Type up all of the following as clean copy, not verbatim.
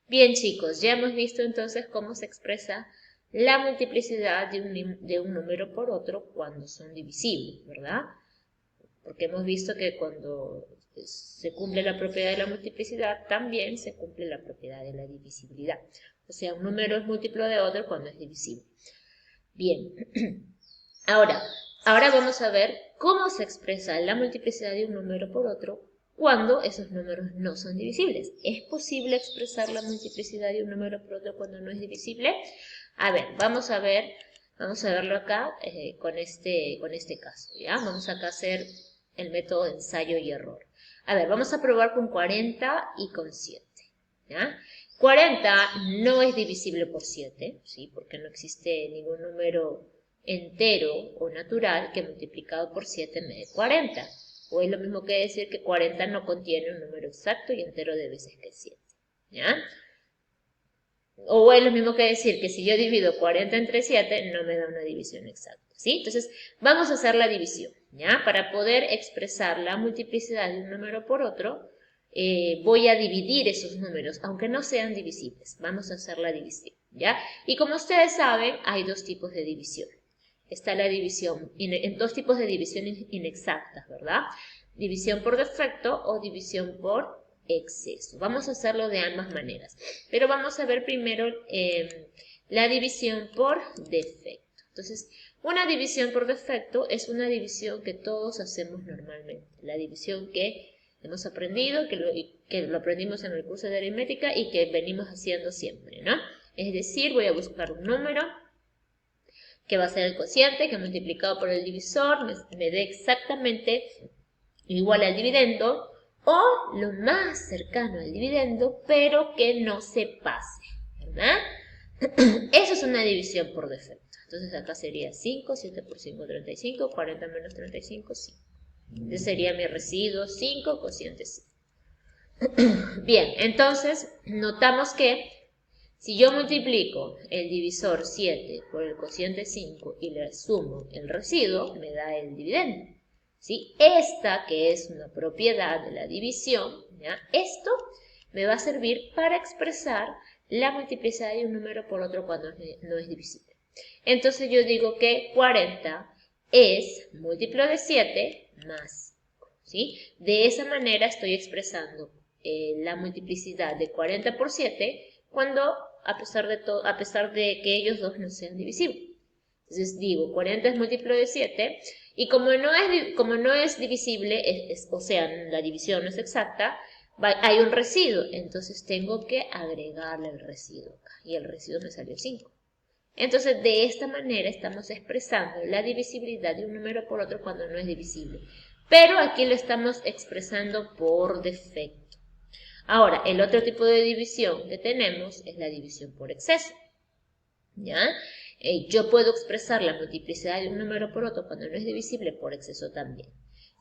Bien, chicos, ya hemos visto entonces cómo se expresa la multiplicidad de un número por otro cuando son divisibles, ¿verdad? Porque hemos visto que cuando se cumple la propiedad de la multiplicidad, también se cumple la propiedad de la divisibilidad. O sea, un número es múltiplo de otro cuando es divisible. Bien, ahora, ahora vamos a ver cómo se expresa la multiplicidad de un número por otro cuando esos números no son divisibles. ¿Es posible expresar la multiplicidad de un número por otro cuando no es divisible? A ver, vamos a verlo acá con este caso, ¿ya? Vamos acá a hacer el método de ensayo y error. A ver, vamos a probar con 40 y con 7, ¿ya? 40 no es divisible por 7, ¿sí? Porque no existe ningún número entero o natural que multiplicado por 7 me dé 40. O es lo mismo que decir que 40 no contiene un número exacto y entero de veces que 7, ¿ya? O es lo mismo que decir que si yo divido 40 entre 7, no me da una división exacta, ¿sí? Entonces, vamos a hacer la división, ¿ya? Para poder expresar la multiplicidad de un número por otro, voy a dividir esos números, aunque no sean divisibles. Vamos a hacer la división, ¿ya? Y como ustedes saben, hay dos tipos de división. Está la división, en dos tipos de división inexactas, ¿verdad? División por defecto o división por exceso. Vamos a hacerlo de ambas maneras, pero vamos a ver primero la división por defecto. Entonces, una división por defecto es una división que todos hacemos normalmente. La división que hemos aprendido, que lo aprendimos en el curso de aritmética y que venimos haciendo siempre, ¿no? Es decir, voy a buscar un número que va a ser el cociente, que multiplicado por el divisor me dé exactamente igual al dividendo, o lo más cercano al dividendo, pero que no se pase, ¿verdad? Eso es una división por defecto. Entonces acá sería 5, 7 por 5, 35, 40 menos 35, 5. Ese sería mi residuo 5, cociente 5. Bien, entonces notamos que si yo multiplico el divisor 7 por el cociente 5 y le sumo el residuo, me da el dividendo. ¿Sí? Esta, que es una propiedad de la división, ¿ya? Esto me va a servir para expresar la multiplicidad de un número por otro cuando no es divisible. Entonces yo digo que 40 es múltiplo de 7 más 5. ¿Sí? De esa manera estoy expresando la multiplicidad de 40 por 7 cuando a pesar de que ellos dos no sean divisibles. Entonces digo, 40 es múltiplo de 7 y como no es divisible, o sea, la división no es exacta, hay un residuo, entonces tengo que agregarle el residuo acá y el residuo me salió 5. Entonces, de esta manera estamos expresando la divisibilidad de un número por otro cuando no es divisible. Pero aquí lo estamos expresando por defecto. Ahora, el otro tipo de división que tenemos es la división por exceso. ¿Ya? Yo puedo expresar la multiplicidad de un número por otro cuando no es divisible por exceso también.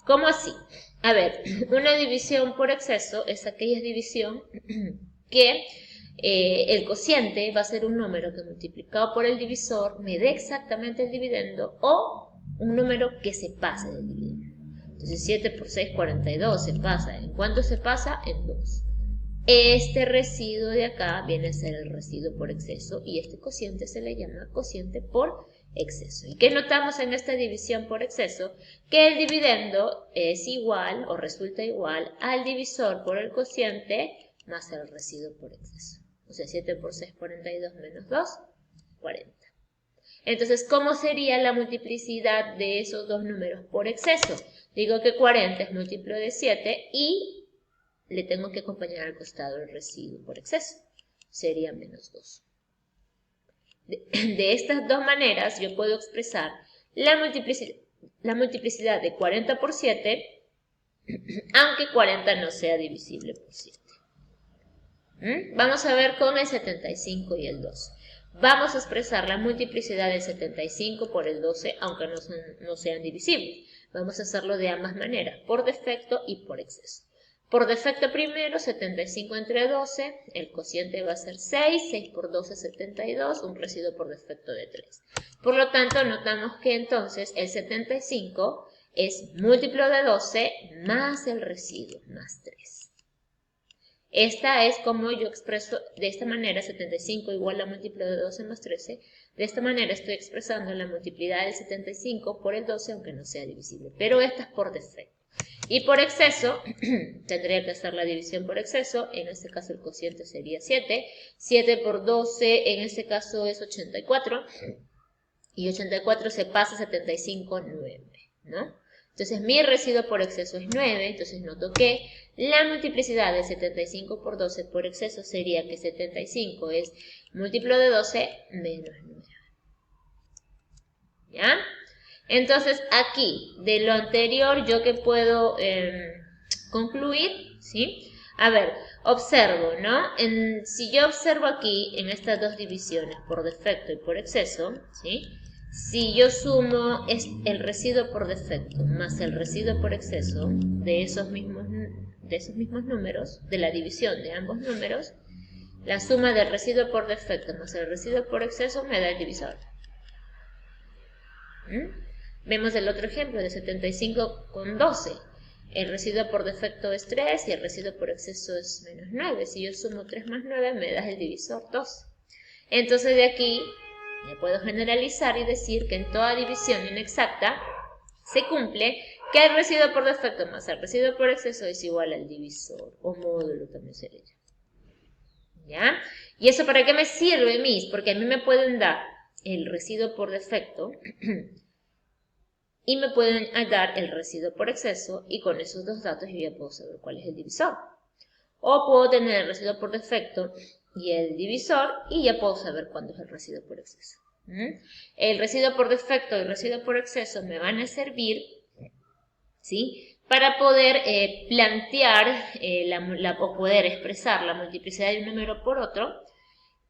¿Cómo así? A ver, una división por exceso es aquella división que el cociente va a ser un número que multiplicado por el divisor me dé exactamente el dividendo o un número que se pase del dividendo. Entonces 7 por 6, 42 se pasa. ¿En cuánto se pasa? En 2. Este residuo de acá viene a ser el residuo por exceso y este cociente se le llama cociente por exceso. ¿Y qué notamos en esta división por exceso? Que el dividendo es igual o resulta igual al divisor por el cociente más el residuo por exceso. O sea, 7 por 6, 42 menos 2, 40. Entonces, ¿cómo sería la multiplicidad de esos dos números por exceso? Digo que 40 es múltiplo de 7 y le tengo que acompañar al costado el residuo por exceso. Sería menos 2. De estas dos maneras yo puedo expresar la multiplicidad de 40 por 7, aunque 40 no sea divisible por 7. Vamos a ver con el 75 y el 12. Vamos a expresar la multiplicidad del 75 por el 12, aunque no sean divisibles. Vamos a hacerlo de ambas maneras, por defecto y por exceso. Por defecto primero, 75 entre 12, el cociente va a ser 6, 6 por 12 es 72, un residuo por defecto de 3. Por lo tanto, notamos que entonces el 75 es múltiplo de 12 más el residuo, más 3. Esta es como yo expreso de esta manera 75 igual a múltiplo de 12 más 13. De esta manera estoy expresando la multiplicidad del 75 por el 12, aunque no sea divisible. Pero esta es por defecto. Y por exceso, tendría que hacer la división por exceso. En este caso el cociente sería 7. 7 por 12 en este caso es 84. Y 84 se pasa a 75, 9, ¿no? Entonces mi residuo por exceso es 9, entonces noto que la multiplicidad de 75 por 12 por exceso sería que 75 es múltiplo de 12 menos 9. ¿Ya? Entonces aquí, de lo anterior, ¿yo qué puedo concluir? ¿Sí? A ver, observo, ¿no? Si yo observo aquí, en estas dos divisiones, por defecto y por exceso, ¿sí? Si yo sumo el residuo por defecto más el residuo por exceso de esos mismos números, de la división de ambos números, la suma del residuo por defecto más el residuo por exceso me da el divisor. Vemos el otro ejemplo de 75 con 12. El residuo por defecto es 3 y el residuo por exceso es menos 9. Si yo sumo 3 más 9 me da el divisor 2. Entonces de aquí ya puedo generalizar y decir que en toda división inexacta se cumple que el residuo por defecto más el residuo por exceso es igual al divisor, o módulo también se le llama. ¿Ya? ¿Y eso para qué me sirve, Miss? Porque a mí me pueden dar el residuo por defecto y me pueden dar el residuo por exceso, y con esos dos datos yo ya puedo saber cuál es el divisor. O puedo tener el residuo por defecto y el divisor, y ya puedo saber cuándo es el residuo por exceso. El residuo por defecto y el residuo por exceso me van a servir, ¿sí?, para poder plantear o poder expresar la multiplicidad de un número por otro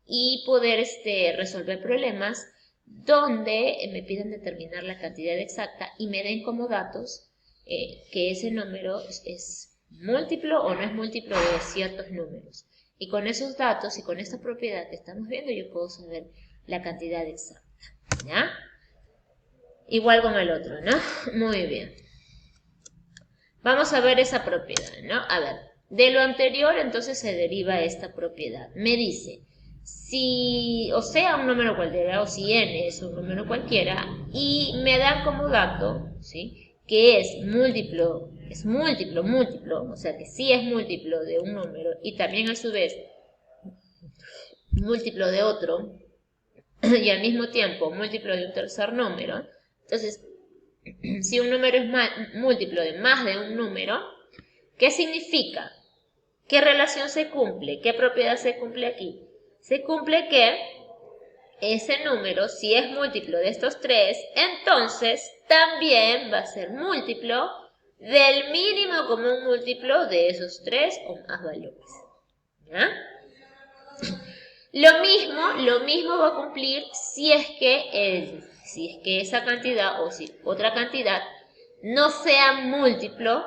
y poder resolver problemas donde me piden determinar la cantidad exacta y me den como datos que ese número es múltiplo o no es múltiplo de ciertos números. Y con esos datos y con esta propiedad que estamos viendo yo puedo saber la cantidad exacta, ¿ya? Igual con el otro, ¿no? Muy bien. Vamos a ver esa propiedad, ¿no? A ver, de lo anterior entonces se deriva esta propiedad. Me dice, si, o sea, un número cualquiera, o si n es un número cualquiera, y me dan como dato, ¿sí?, que es múltiplo, o sea, que sí es múltiplo de un número, y también a su vez múltiplo de otro, y al mismo tiempo múltiplo de un tercer número. Entonces, si un número es múltiplo de más de un número, ¿qué significa? ¿Qué relación se cumple? ¿Qué propiedad se cumple aquí? Se cumple que ese número, si es múltiplo de estos tres, entonces también va a ser múltiplo del mínimo común múltiplo de esos tres o más valores. ¿Ya? Lo mismo va a cumplir si es que esa cantidad o si otra cantidad no sea múltiplo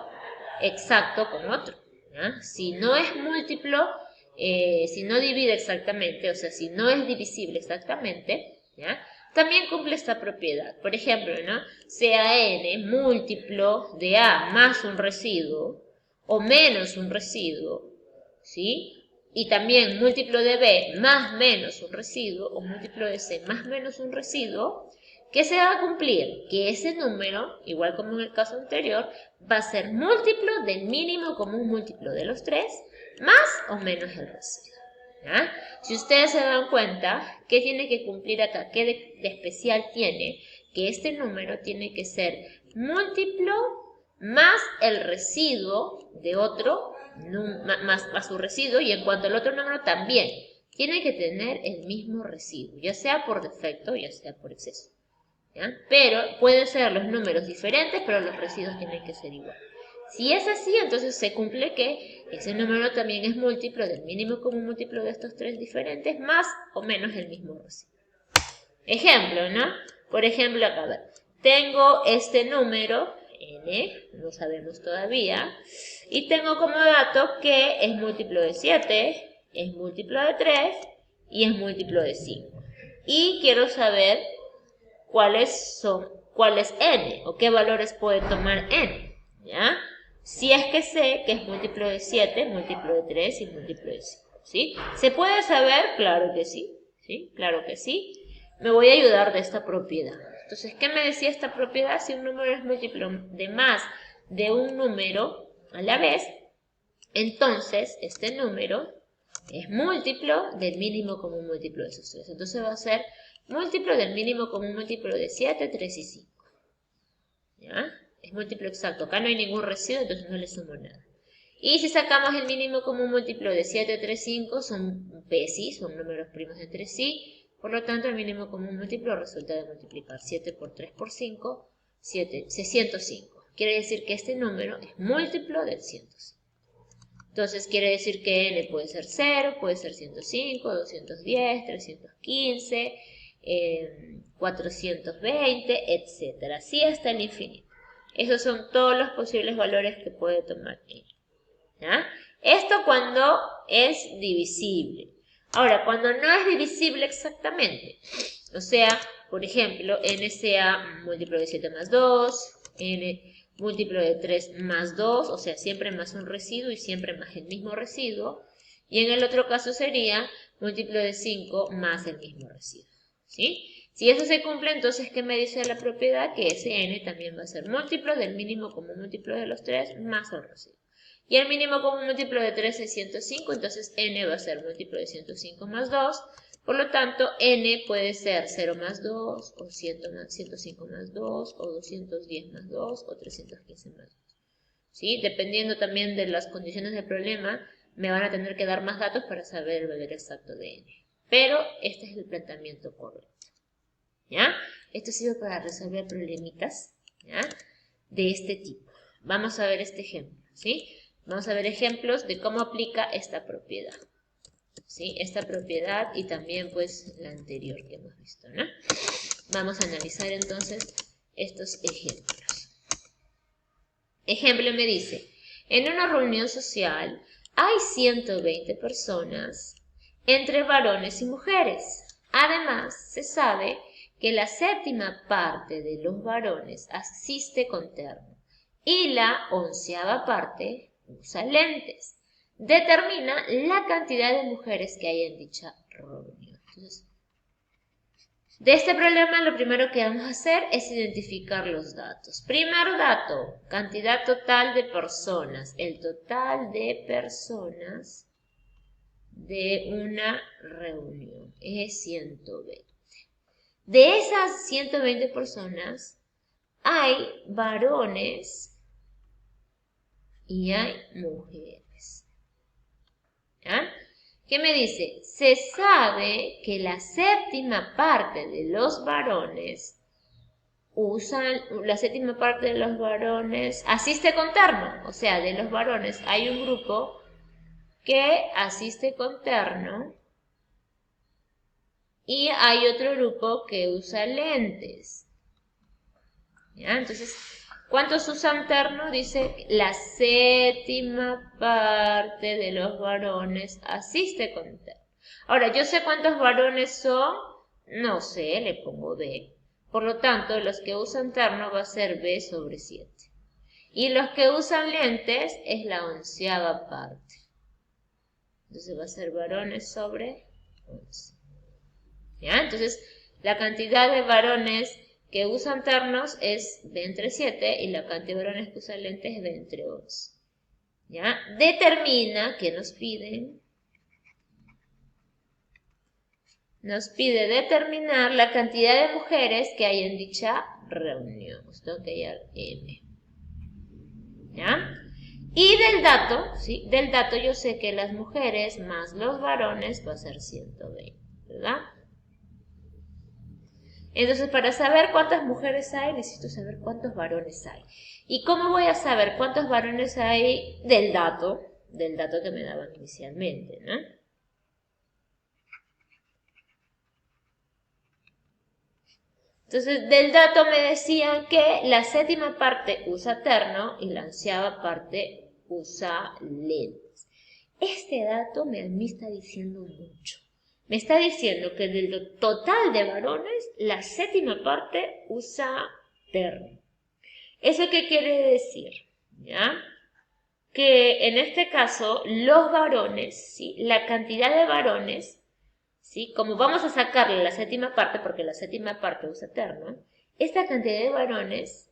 exacto con otro, ¿ya? Si no es múltiplo, si no divide exactamente, o sea, si no es divisible exactamente, ¿ya?, también cumple esta propiedad. Por ejemplo, ¿no?, sea n múltiplo de a más un residuo o menos un residuo, ¿sí?, y también múltiplo de b más menos un residuo o múltiplo de c más menos un residuo, ¿qué se va a cumplir? Que ese número, igual como en el caso anterior, va a ser múltiplo del mínimo común múltiplo de los tres, más o menos el residuo. ¿Ya? Si ustedes se dan cuenta, ¿qué tiene que cumplir acá? ¿Qué de especial tiene? Que este número tiene que ser múltiplo más el residuo de otro, más su residuo, y en cuanto al otro número también tiene que tener el mismo residuo, ya sea por defecto, ya sea por exceso. ¿Ya? Pero pueden ser los números diferentes, pero los residuos tienen que ser iguales. Si es así, entonces se cumple que ese número también es múltiplo del mínimo común múltiplo de estos tres diferentes, más o menos el mismo residuo. Ejemplo, ¿no? Por ejemplo, acá, a ver, tengo este número, n, no sabemos todavía, y tengo como dato que es múltiplo de 7, es múltiplo de 3 y es múltiplo de 5. Y quiero saber cuál es n, o qué valores puede tomar n, ¿ya? Si es que sé que es múltiplo de 7, múltiplo de 3 y múltiplo de 5, ¿sí? ¿Se puede saber? Claro que sí, ¿sí? Claro que sí. Me voy a ayudar de esta propiedad. Entonces, ¿qué me decía esta propiedad? Si un número es múltiplo de más de un número a la vez, entonces este número es múltiplo del mínimo común múltiplo de esos tres. Entonces va a ser múltiplo del mínimo común múltiplo de 7, 3 y 5. ¿Ya? Es múltiplo exacto. Acá no hay ningún residuo, entonces no le sumo nada. Y si sacamos el mínimo común múltiplo de 7, 3, 5, son PSI, son números primos entre sí. Por lo tanto, el mínimo común múltiplo resulta de multiplicar 7 por 3 por 5, 605. Quiere decir que este número es múltiplo del 105. Entonces quiere decir que n puede ser 0, puede ser 105, 210, 315, 420, etc. Así hasta el infinito. Esos son todos los posibles valores que puede tomar n. ¿Ya? Esto cuando es divisible. Ahora, cuando no es divisible exactamente, o sea, por ejemplo, n sea múltiplo de 7 más 2, n múltiplo de 3 más 2, o sea, siempre más un residuo y siempre más el mismo residuo. Y en el otro caso sería múltiplo de 5 más el mismo residuo. ¿Sí? Si eso se cumple, entonces, ¿qué me dice la propiedad? Que ese n también va a ser múltiplo del mínimo común múltiplo de los 3 más el residuo. Y el mínimo común múltiplo de 3 es 105, entonces n va a ser múltiplo de 105 más 2. Por lo tanto, n puede ser 0 más 2, o 105 más 2, o 210 más 2, o 315 más 2. ¿Sí? Dependiendo también de las condiciones del problema, me van a tener que dar más datos para saber el valor exacto de n. Pero este es el planteamiento correcto. ¿Ya? Esto sirve para resolver problemitas, ¿ya? De este tipo. Vamos a ver este ejemplo, ¿sí? Vamos a ver ejemplos de cómo aplica esta propiedad. ¿Sí? Esta propiedad y también pues la anterior que hemos visto, ¿no? Vamos a analizar entonces estos ejemplos. Ejemplo me dice, en una reunión social hay 120 personas entre varones y mujeres. Además, se sabe que la séptima parte de los varones asiste con terno y la 11ª parte usa lentes. Determina la cantidad de mujeres que hay en dicha reunión. Entonces, de este problema lo primero que vamos a hacer es identificar los datos. Primer dato, cantidad total de personas. El total de personas de una reunión es 120. De esas 120 personas hay varones y hay mujeres. ¿Ya? ¿Qué me dice? Se sabe que la séptima parte de los varones asiste con terno. O sea, de los varones hay un grupo que asiste con terno y hay otro grupo que usa lentes. ¿Ya? Entonces, ¿cuántos usan terno? Dice la séptima parte de los varones asiste con terno. Ahora, ¿yo sé cuántos varones son? No sé, le pongo B. Por lo tanto, los que usan terno va a ser B sobre 7. Y los que usan lentes es la 11ª parte. Entonces va a ser varones sobre 11. ¿Ya? Entonces, la cantidad de varones que usan ternos es B entre 7 y la cantidad de varones que usan lentes es B entre 11. ¿Ya? Determina, ¿qué nos piden? Nos pide determinar la cantidad de mujeres que hay en dicha reunión. Pues tengo que hallar M. ¿Ya? Y del dato, ¿sí? Del dato yo sé que las mujeres más los varones va a ser 120, ¿verdad? Entonces, para saber cuántas mujeres hay, necesito saber cuántos varones hay. ¿Y cómo voy a saber cuántos varones hay del dato que me daban inicialmente, ¿no? Entonces, del dato me decían que la séptima parte usa terno y la 11ª parte usa lentes. Este dato me está diciendo mucho. Me está diciendo que del total de varones, la séptima parte usa terno. ¿Eso qué quiere decir? ¿Ya? que en este caso los varones, ¿sí? La cantidad de varones, ¿sí? Como vamos a sacarle la séptima parte, porque la séptima parte usa terno, esta cantidad de varones,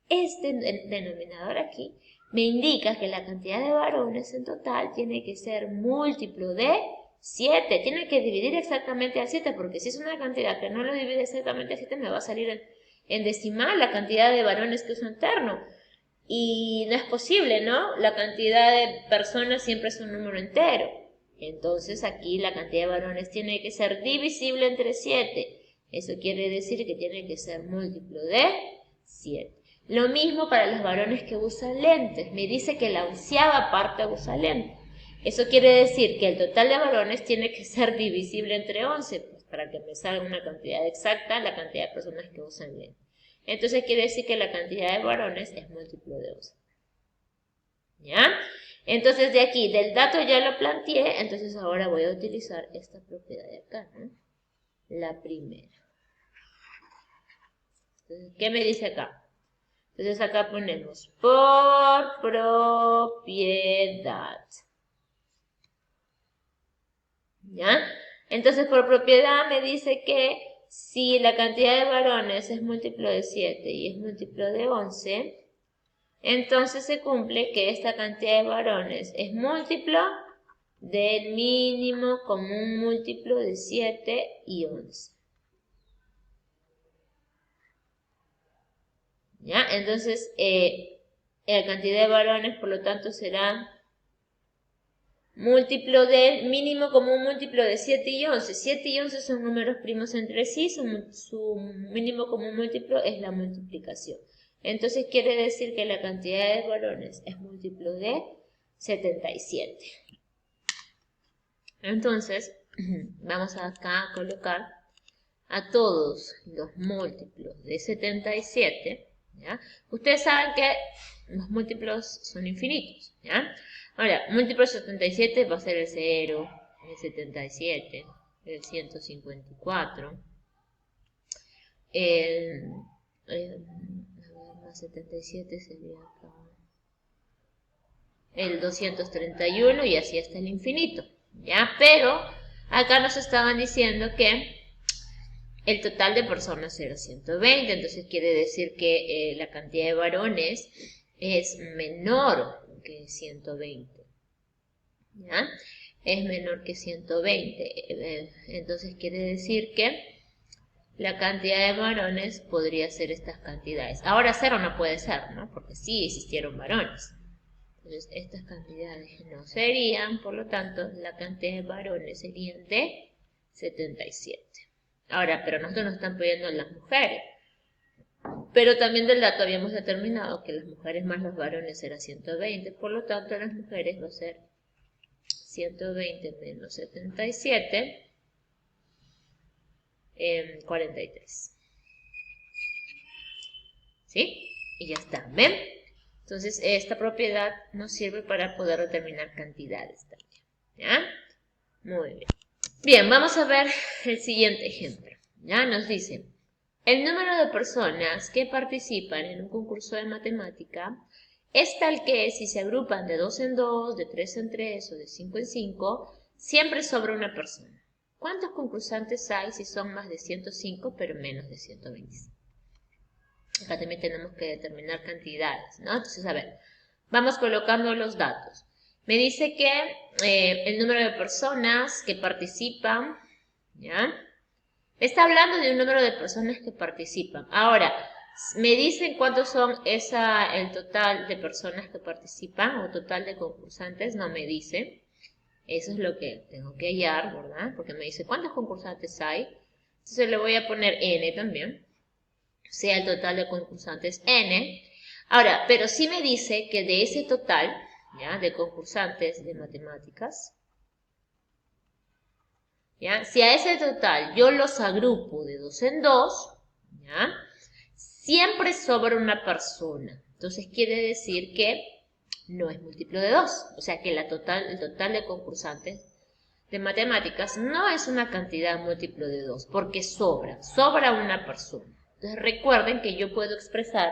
este denominador aquí, me indica que la cantidad de varones en total tiene que ser múltiplo de 7. Tiene que dividir exactamente a 7, porque si es una cantidad que no lo divide exactamente a 7, me va a salir en decimal la cantidad de varones que usa un terno. Y no es posible, ¿no? La cantidad de personas siempre es un número entero. Entonces aquí la cantidad de varones tiene que ser divisible entre 7. Eso quiere decir que tiene que ser múltiplo de 7. Lo mismo para los varones que usan lentes. Me dice que la 11ª parte usa lentes. Eso quiere decir que el total de varones tiene que ser divisible entre 11, pues para que me salga una cantidad exacta la cantidad de personas que usan lentes. Entonces quiere decir que la cantidad de varones es múltiplo de 11. ¿Ya? Entonces de aquí, del dato ya lo planteé, entonces ahora voy a utilizar esta propiedad de acá, ¿no? La primera. Entonces, ¿qué me dice acá? Entonces acá ponemos por propiedad. ¿Ya? Entonces por propiedad me dice que si la cantidad de varones es múltiplo de 7 y es múltiplo de 11, entonces se cumple que esta cantidad de varones es múltiplo del mínimo común múltiplo de 7 y 11. ¿Ya? Entonces, la cantidad de varones, por lo tanto, será múltiplo del mínimo común múltiplo de 7 y 11. 7 y 11 son números primos entre sí, su mínimo común múltiplo es la multiplicación. Entonces quiere decir que la cantidad de varones es múltiplo de 77. Entonces, vamos acá a colocar a todos los múltiplos de 77, ¿ya? Ustedes saben que los múltiplos son infinitos, ¿ya? Ahora, múltiplo de 77 va a ser el 0, el 77, el 154, más 77 sería acá, el 231 y así hasta el infinito, ¿ya? Pero acá nos estaban diciendo que el total de personas era 120, entonces quiere decir que la cantidad de varones es menor que 120, ¿ya? Es menor que 120, entonces quiere decir que la cantidad de varones podría ser estas cantidades. Ahora 0 no puede ser, ¿no? Porque sí existieron varones. Entonces estas cantidades no serían, por lo tanto, la cantidad de varones serían de 77. Ahora, pero nosotros nos están pidiendo las mujeres. Pero también del dato habíamos determinado que las mujeres más los varones era 120, por lo tanto las mujeres va a ser 120 menos 77, 43. ¿Sí? Y ya está, ¿ven? Entonces esta propiedad nos sirve para poder determinar cantidades también. ¿Ya? Muy bien. Bien, vamos a ver el siguiente ejemplo. Ya nos dice, el número de personas que participan en un concurso de matemática es tal que si se agrupan de 2 en 2, de 3 en 3 o de 5 en 5, siempre sobra una persona. ¿Cuántos concursantes hay si son más de 105 pero menos de 125? Acá también tenemos que determinar cantidades, ¿no? Entonces, a ver, vamos colocando los datos. Me dice que el número de personas que participan, ¿ya? Está hablando de un número de personas que participan. Ahora, me dicen cuántos son el total de personas que participan o total de concursantes, no me dice. Eso es lo que tengo que hallar, ¿verdad? Porque me dice cuántos concursantes hay. Entonces le voy a poner n también. Sea el total de concursantes n. Ahora, pero sí me dice que de ese total, ¿ya? De concursantes de matemáticas, ¿ya? Si a ese total yo los agrupo de 2 en 2, ¿ya? Siempre sobra una persona. Entonces quiere decir que no es múltiplo de 2. O sea que el total de concursantes de matemáticas no es una cantidad múltiplo de 2, porque sobra una persona. Entonces recuerden que yo puedo expresar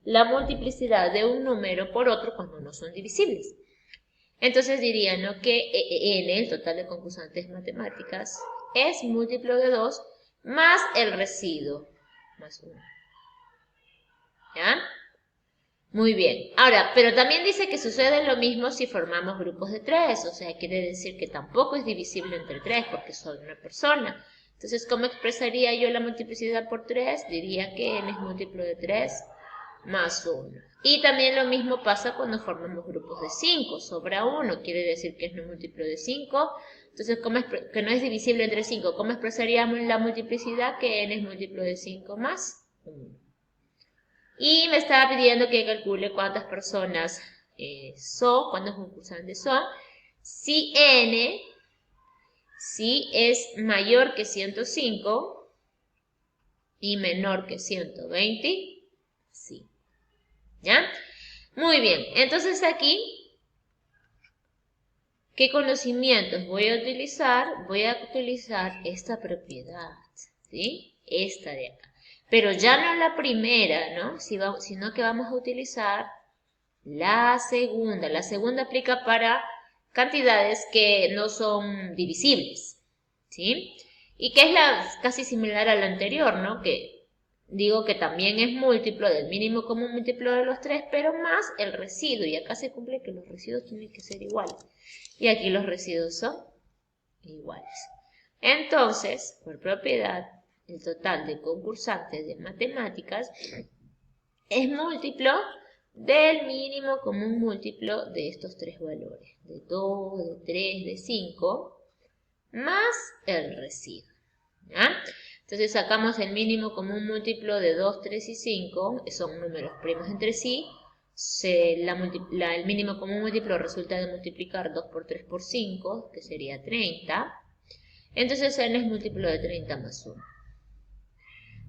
la multiplicidad de un número por otro cuando no son divisibles. Entonces diría, ¿no?, que n, el total de concursantes matemáticas, es múltiplo de 2 más el residuo, más 1. ¿Ya? Muy bien. Ahora, pero también dice que sucede lo mismo si formamos grupos de 3, o sea, quiere decir que tampoco es divisible entre 3 porque soy una persona. Entonces, ¿cómo expresaría yo la multiplicidad por 3? Diría que n es múltiplo de 3 más 1. Y también lo mismo pasa cuando formamos grupos de 5. Sobra 1, quiere decir que es no múltiplo de 5. Entonces, que no es divisible entre 5. ¿Cómo expresaríamos la multiplicidad? Que n es múltiplo de 5 más 1. Y me estaba pidiendo que calcule cuántas personas son, cuántos concursantes son. Si n es mayor que 105 y menor que 120, sí. ¿Ya? Muy bien, entonces aquí, ¿qué conocimientos voy a utilizar? Voy a utilizar esta propiedad, ¿sí? Esta de acá. Pero ya no la primera, ¿no? Sino que vamos a utilizar la segunda. La segunda aplica para cantidades que no son divisibles, ¿sí? Y que es casi similar a la anterior, ¿no? Que digo que también es múltiplo del mínimo común múltiplo de los 3, pero más el residuo. Y acá se cumple que los residuos tienen que ser iguales. Y aquí los residuos son iguales. Entonces, por propiedad, el total de concursantes de matemáticas es múltiplo del mínimo común múltiplo de estos tres valores, de 2, de 3, de 5, más el residuo. ¿Ya? Entonces sacamos el mínimo común múltiplo de 2, 3 y 5, son números primos entre sí. El mínimo común múltiplo resulta de multiplicar 2 por 3 por 5, que sería 30. Entonces n es múltiplo de 30 más 1.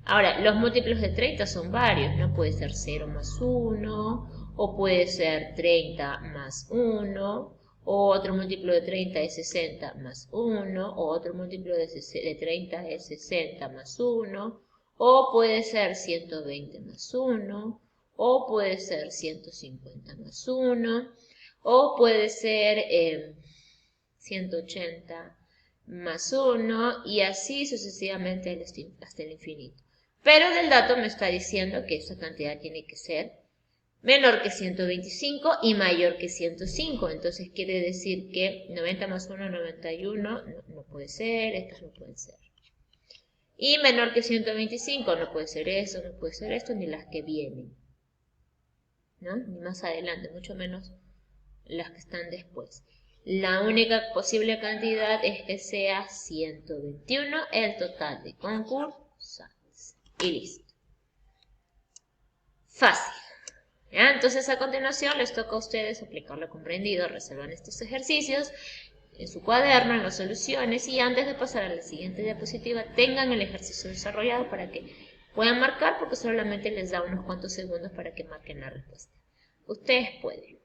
Ahora, los múltiplos de 30 son varios, ¿no? Puede ser 0 más 1, o puede ser 30 más 1, o otro múltiplo de 30 es 60 más 1, o otro múltiplo de 30 es 60 más 1, o puede ser 120 más 1, o puede ser 150 más 1, o puede ser 180 más 1, y así sucesivamente hasta el infinito. Pero del dato me está diciendo que esa cantidad tiene que ser menor que 125 y mayor que 105. Entonces quiere decir que 90 más 1, 91, no puede ser, estas no pueden ser. Y menor que 125, no puede ser eso, no puede ser esto, ni las que vienen, ¿no? Ni más adelante, mucho menos las que están después. La única posible cantidad es que sea 121 el total de concursantes. Y listo. Fácil. ¿Ya? Entonces a continuación les toca a ustedes aplicar lo comprendido, resuelvan estos ejercicios en su cuaderno, en las soluciones, y antes de pasar a la siguiente diapositiva tengan el ejercicio desarrollado para que puedan marcar, porque solamente les da unos cuantos segundos para que marquen la respuesta. Ustedes pueden.